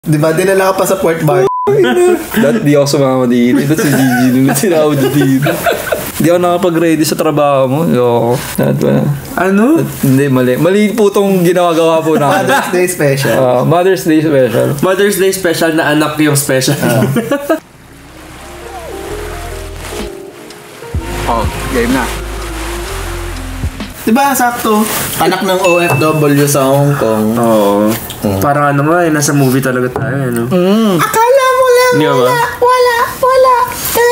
Di ba, dinala ka pa sa Port Bar. Dati di ako sumama dito. Dati si Gigi nung sinawad dito. Di ako nakapag-ready sa trabaho mo. Yoko. Ano? Hindi, mali. Mali po itong ginagawa po namin. Mother's Day special. Mother's Day special. Mother's Day special na anak yung special. Game na. Diba, sakto. Anak ng OFW sa Hong Kong. Oo. Parang ano nga, nasa movie talaga tayo, ano? Akala mo lang, Hindi ba? wala.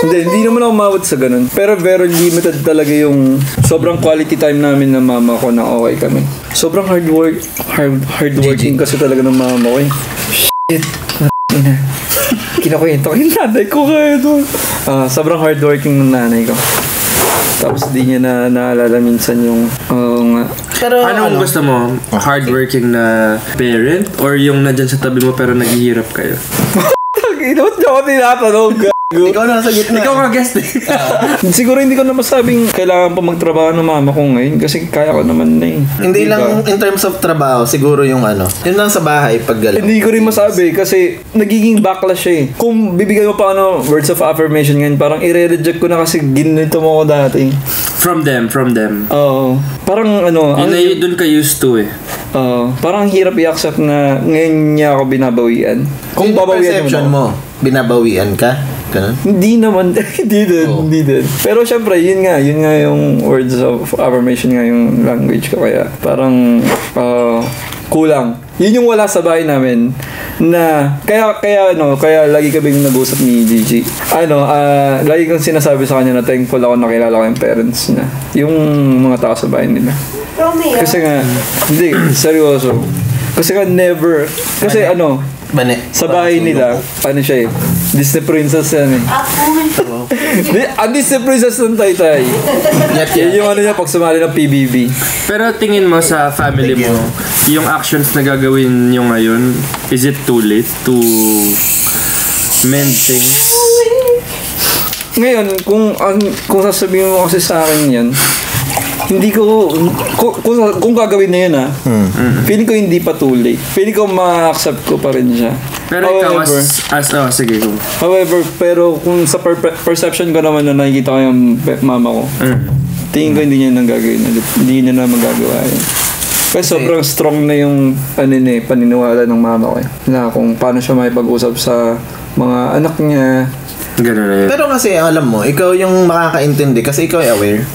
Hindi naman ako umabot sa ganun. Pero very limited talaga yung sobrang quality time namin ng mama ko na okay kami. Sobrang hardworking kasi talaga ng mama ko eh. Shit. Kinakwento ko yung nanay ko kayo doon. Sobrang hardworking ng nanay ko. Tapos di niya na naalala minsan yung Pero Anong gusto mo? Hardworking na parent? Or yung nandyan sa tabi mo pero naghihirap kayo? Ba't niyo ako tinatanong? Ikaw na sa gitna. Ikaw nga guest eh. Siguro hindi ko na masabing kailangan pa magtrabaho ng mama ko ngayon kasi kaya ko naman na eh. Hindi lang in terms of trabaho, siguro yung yun lang sa bahay pag galaw. Hindi ko rin masabi kasi nagiging backlash siya eh. Kung bibigay mo pa words of affirmation ngayon, parang i-reject ko na kasi ginito mo ko dati. From them. Oo. Parang Yun doon ka used to eh. parang hirap i-accept na ngayon niya ako binabawian. Kung babawian perception mo, binabawian ka? Ganun? Hindi naman. Hindi din. Pero syempre, yun nga yung words of affirmation nga yung language ko. Kaya parang kulang. Yun yung wala sa bahay namin na kaya lagi kaming nag-usap ni Gigi. Lagi kong sinasabi sa kanya na thankful ako nakilala ko yung parents niya. Yung mga tao sa bahay nila. Kasi nga, hindi, seryoso. Kasi nga never, kasi sa bahay nila, siya eh, Disney princess yan eh. Ang Disney princess ng Taytay. Yung niya pag sumali ng PBB. Pero tingin mo sa family mo, yung actions na gagawin nyo ngayon, is it too late to mend things? Ngayon, kung sasabihin mo kasi sa akin yan, hindi ko kung gagawin na yun feeling ko hindi pa too late. Feeling ko ma-accept ko pa rin siya. Pero however, ikaw sige ko. However, pero kung sa perception ko naman na nakikita ko yung mama ko, tingin ko hindi niya nang gagawin ulit. Hindi niya na magagawa yun. Kasi sobrang strong na yung paniniwala ng mama ko na kung paano siya makipag-usap sa mga anak niya. Ganun na yun. Pero kasi alam mo, ikaw yung makakaintindi kasi ikaw ay aware.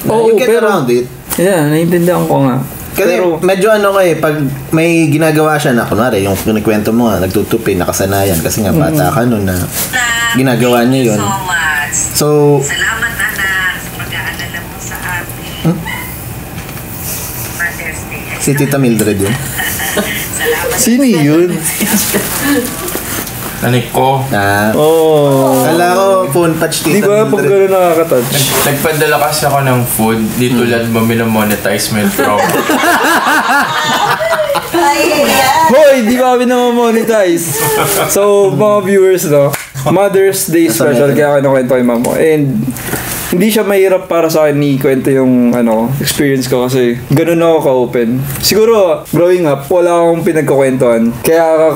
You get around it. Yeah, naiintindihan ko nga. Kasi medyo pag may ginagawa siya na, kunwari, yung kinikwento mo nga, nagtutupi, nakasanayan, kasi nga bata ka nun na ginagawa niya yun. So, salamat anak sa pag-aalala mo sa amin. Mother's Day. Si Tita Mildred yun. Salamat. Sino yun? Nanik ko. Kala ko phone touch Tita Mildred. Di ba pag gano'n nakaka-touch? Nagpadala kasi ako ng food. Di tulad mo minamonetize mo yung promo. Hoy, di ba kami na-monetize? So, mga viewers, Mother's Day special, kaya kinukwento kay mama. And hindi siya mahirap para sa akin i-kwento yung experience ko kasi ganun ako ka-open. Siguro, growing up, wala akong pinagkukwentuhan. Kaya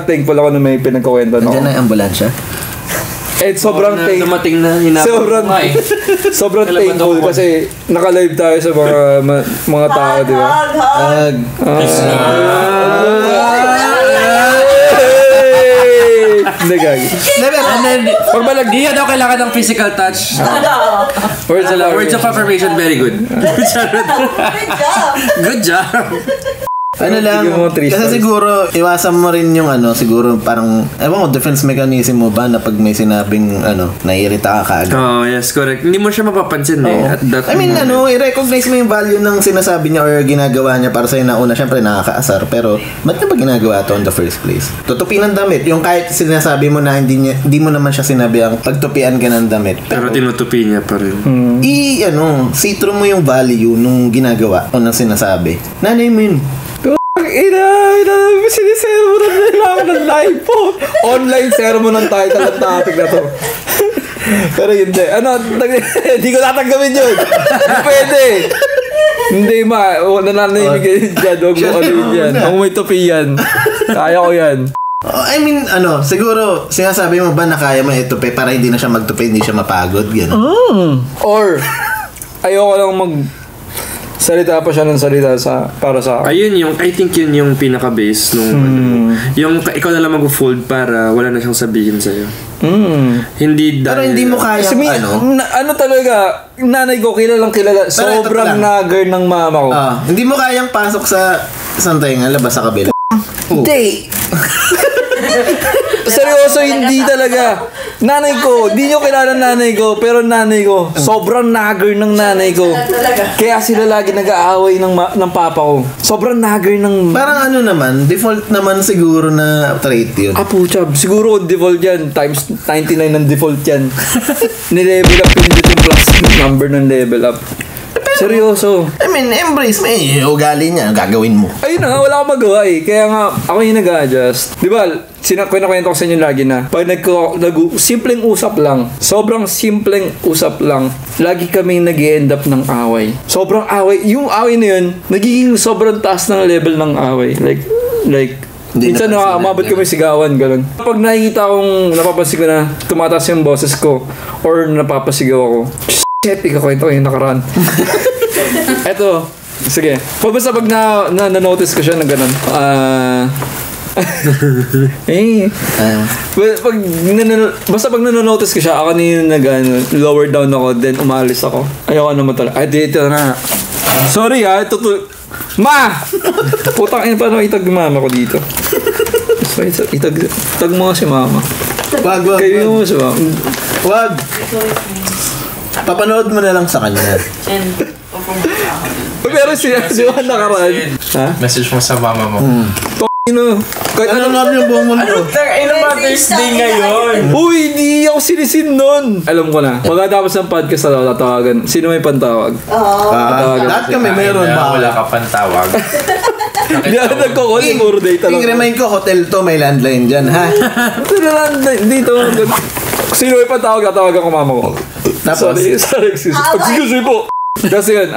thankful ako na may pinagkukwentuhan ako. Nandiyan na yung ambulansya? Sobrang dumating na sobrang thankful kasi naka-live tayo sa mga tao, di ba? Hindi gagi. Pag malagdiya daw kailangan ng physical touch. Words of affirmation, very good. Good job. Kasi siguro iwasan mo rin yung siguro parang defense mechanism mo ba na pag may sinabing naiirita ka kaagad. Yes, correct. Hindi mo siya mapapansin at that i-recognize mo yung value ng sinasabi niya or ginagawa niya para sa'yo na una, syempre nakakaasar, pero ba't ka ba ginagawa to in the first place? Tutupi ng damit, yung kahit sinasabi mo na hindi mo naman siya sinabi ang pagtupian ka ng damit, pero tinutupi niya pa rin. See through mo yung value nung ginagawa o nang sinasabi. Nanay mo yun. Sinisermonan nila ako ng live po. Online sermon ng title ng topic na to. Pero hindi. Hindi ko tatanggapin yun. Hindi pwede. Hindi nananahimik kayo dyan. Huwag mo ano yun yan. Huwag mo itupi yan. Kaya ko yan. I mean, siguro, sinasabi mo ba na kaya mo itupi para hindi na siya magtupi, hindi siya mapagod, gano'n? Or, ayoko lang salita pa siya ng salita para sa akin. I think yun yung pinaka-base nung yung ikaw na lang mag-fold para wala na siyang sabihin sa'yo. Hindi Pero hindi mo kaya, ano talaga, nanay ko kilalang kilala. Sobrang nagger ng mama ko. Hindi mo kayang pasok sa santay nga, labas sa kabila. Hindi. Seryoso, hindi talaga. Nanay ko, di nyo kilala nanay ko, pero nanay ko, sobrang nagger ng nanay ko. Kaya sila lagi nag-aaway ng papa ko. Sobrang nagger ng... Parang default naman siguro na trait yun. Pucha, siguro default yan. Times 99 ng default yan. Nilevel up yun dito yung plus number ng level up. Seryoso. I mean, embrace mo ugali niya, gagawin mo. Ayun na nga, wala akong magawa eh. Kaya nga, ako yung nag-adjust. Diba, kwento ko sa inyo lagi na, pag simpleng usap lang, sobrang simpleng usap lang, lagi kami nag-end up ng away. Sobrang away. Yung away na yun, nagiging sobrang taas ng level ng away. Like, minsan umabot kami sigawan, gano'n. Pag napapansin ko na tumataas yung boses ko, or napapasigaw ako, shit, ikakwento ko yung nakaraan. Eto, sige. Basta pag na-notice ko siya na gano'n, basta pag nanonotice ko siya, ako na yung lower down ako, then umalis ako. Ayoko naman talaga. Dito na. Sorry Ma! Putang ina, paano itag mama ko dito? So, itag mo si mama. Wag. Kayo mo si mama. Wag. Papanood mo na lang sa kanya. Pero siya nakaraan. Ha? Message mo sa mama mo. Kahit Ano yung buong mundo? Mother's Day ngayon? Uy, hindi ako sinisin nun. Alam ko na. Pagkatapos ng podcast na tatawagan. Sino may pantawag? Lahat kami meron ba? Wala ka pantawag. Hindi ako nagkakot. Puro data lang. I-remind ko, hotel to, may landline dyan, ha? Dito. Sino may pantawag? Tatawagan ko mama ko. Tapos? Sorry, excuse me po. Kasi yun,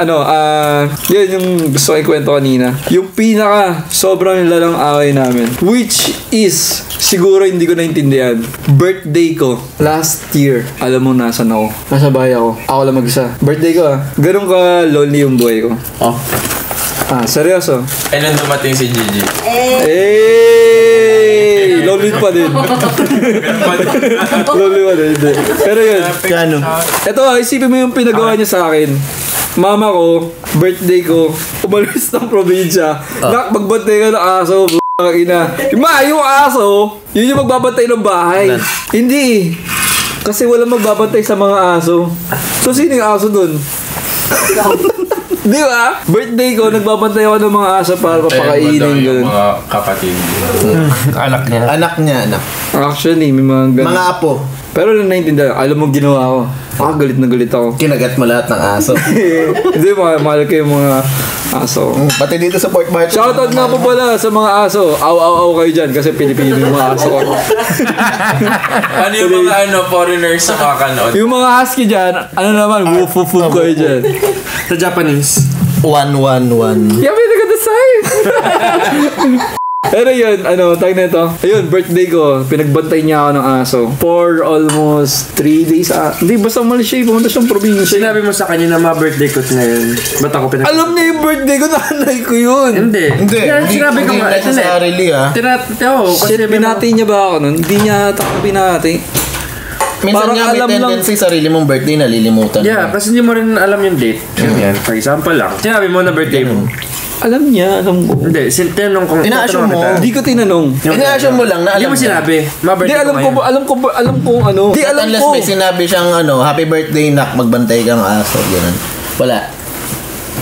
yun yung gusto ko ikwento kanina. Yung pinaka sobrang lalang away namin, which is, siguro hindi ko naintindihan. Birthday ko, last year, alam mo nasan ako? Nasa bahay ako. Ako lang mag-isa. Birthday ko ganun ka lonely yung buhay ko. Seryoso? Nung dumating si Gigi. Lonely pa din. Lonely pa din. Pero yun. Kano? Ito, isipin mo yung pinagawa niya sa akin. Mama ko, birthday ko, umalis ng probinsya. Magbantay ka ng aso. Yung aso, yun yung magbabantay ng bahay. Hindi. Kasi walang magbabantay sa mga aso. So, sino yung aso dun? Di ba? Birthday ko, nagbabantay ako ng mga aso para papakainin. Yung mga kapatid. Anak niya. Anak. Actually, may mga ganun. Mga apo. Pero naiintindihan, alam mo ginawa ko. Galit na galit ako. Kinagat mo lahat ng aso. Hindi, mahal ko yung mga aso. Pati dito sa Port Martin. Shoutout nga po pala sa mga aso. Aw kayo dyan kasi Pilipino yung mga aso ko. Ano yung mga foreigners sa kakanood? Yung mga husky dyan, woof woof woof kayo dyan. Sa Japanese. 111. Yeah, may nagkadasay. Pero yun, tag na ito. Ayun, birthday ko, pinagbantay niya ako ng aso. For almost 3 days. Hindi, basta umalis siya, pumunta siyang probinsya. Sinabi mo sa kanya na birthday ko ngayon. Ba't ako Alam niya yung birthday ko, nanay ko yun. Hindi. Sinabi ko nga. Hindi sa sarili, ha? Shit, binati niya ba ako nun? Hindi niya ako binati. Minsan nga may tendency sarili mong birthday nalilimutan. Yeah, kasi hindi mo rin alam yung date. Yan, for example lang. Sinabi mo na birthday mo. Alam niya, alam ko. Hindi, tinanong ko. Ina-assume mo. Hindi ko tinanong. Ina-assume mo lang na Hindi alam mo sinabi. Hindi, alam ko ano. Hindi, alam unless ko. may sinabi siyang happy birthday nak, magbantay kang aso. Ganun. Wala.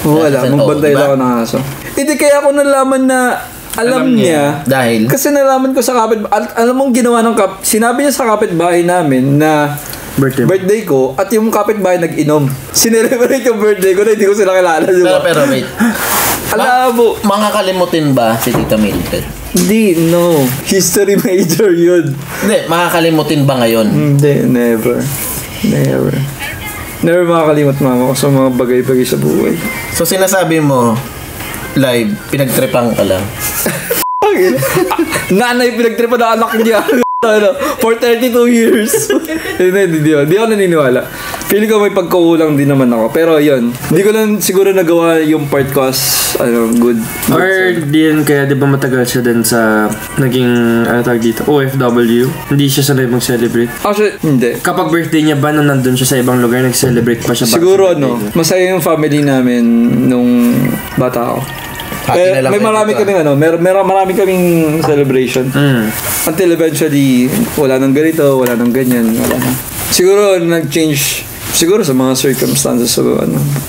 Wala, magbantay lang ako ng aso. Hindi, kaya ako nalaman na alam niya. Dahil? Kasi nalaman ko sa alam mong ginawa ng sinabi niya sa kapitbahay namin na birthday ko at yung kapitbahay nag-inom. Sinelebrate yung birthday ko na hindi ko sila kilala. Pero wait. Alabo. Makakalimutin ba si Tita Mildred? Hindi, no. History major yun. Hindi, makakalimutin ba ngayon? Hindi, never. Never makakalimot mama ko sa mga bagay-bagay sa buhay. So sinasabi mo, live, pinagtripan ka lang. Nanay pinagtripa na anak niya. For 32 years. Hindi ako naniniwala. Feeling ko may pagkukulang din naman ako. Pero yun, hindi ko lang siguro nagawa yung part ko as good. Or din, kaya di ba matagal siya din sa naging, tawag dito, OFW? Hindi siya sanay mag-celebrate? Actually, hindi. Kapag birthday niya ba, nung nandun siya sa ibang lugar, nag-celebrate pa siya? Siguro masaya yung family namin nung bata ako. May marami kaming marami kaming celebration. Until eventually wala nang ganito, wala nang ganyan, wala na. Siguro nag-change siguro sa mga circumstances sa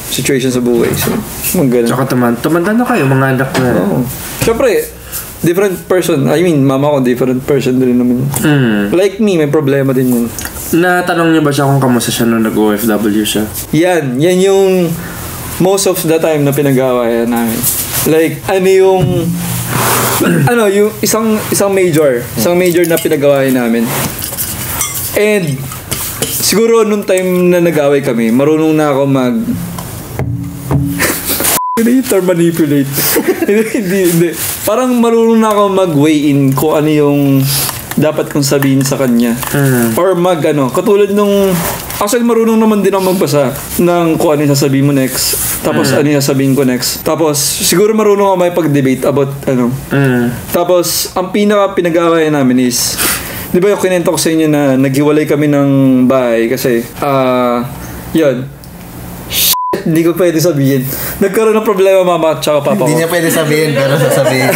situation sa buhay. So, mga ganun. Tsaka tumanda na kayo, mga anak na. Oo. Siyempre, different person. I mean, mama ko different person din naman. Like me, may problema din yun. Natanong niyo ba siya kung kamusta siya nung nag-OFW siya? Yan yung most of the time na pinag-aawayan namin. Like, yung isang major na pinag-awayan namin. And siguro nung time na nag-away kami, marunong na ako manipulate. hindi. Parang marunong na ako mag-weigh in kung ano yung dapat kong sabihin sa kanya. Or katulad nung actually marunong naman din ako magbasa ng kung ano yung sasabihin mo next. Tapos ano yung sasabihin ko next. Tapos siguro marunong ako may pag-debate about Tapos ang pinag-aawayan namin is, di ba yung kinento ko sa inyo na naghiwalay kami ng bahay kasi yun. Hindi ko pwede sabihin. Nagkaroon ng problema mama at saka papa ko. Hindi niya pwede sabihin pero sasabihin.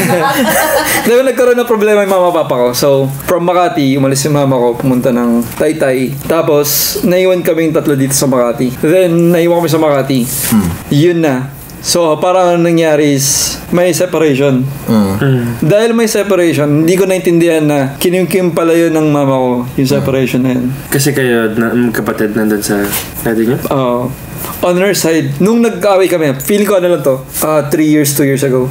Diba nagkaroon ng problema yung mama at papa ko. So, from Makati, umalis si mama ko, pumunta ng Taytay. Tapos, naiwan kaming tatlo dito sa Makati. Then, naiwan kami sa Makati. Yun na. So, parang nangyari is may separation. Dahil may separation, hindi ko naintindihan na kinimkim pala yun ng mama ko, yung separation na yun. Kasi kayo, kapatid nandun sa daddy niyo? Oo. On her side, nung nag-away kami, feeling ko 2 years, 2 years ago.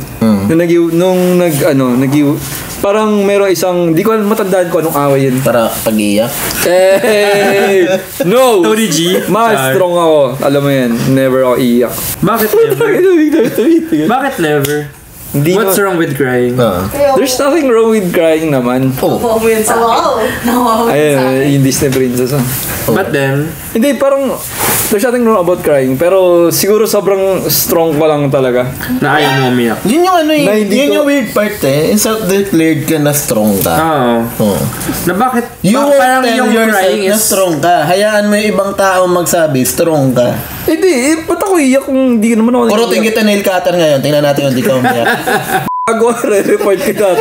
Parang meron isang, di ko matandaan ko anong away yun. Para pag-iyak? Hey! No! Tony G? Mas strong ako. Alam mo yan, never ako iiyak. Bakit never? Bakit never? What's wrong with crying? There's nothing wrong with crying naman. Wow! Ayun, yung Disney princess. But then, hindi, parang there's nothing wrong about crying. Pero siguro sobrang strong ko lang talaga. Na ayaw mo umiyak. Yun yung yun yung weird part self-declared ka na strong ka. Oo. Na bakit? You won't parang tell yung yourself crying na strong ka. Hayaan mo yung ibang tao magsabi, strong ka. Hindi, ba't ako iyak kung hindi naman ako Kurutin kita nail cutter ngayon. Tingnan natin kung di ka umiyak. Bago re-report kita.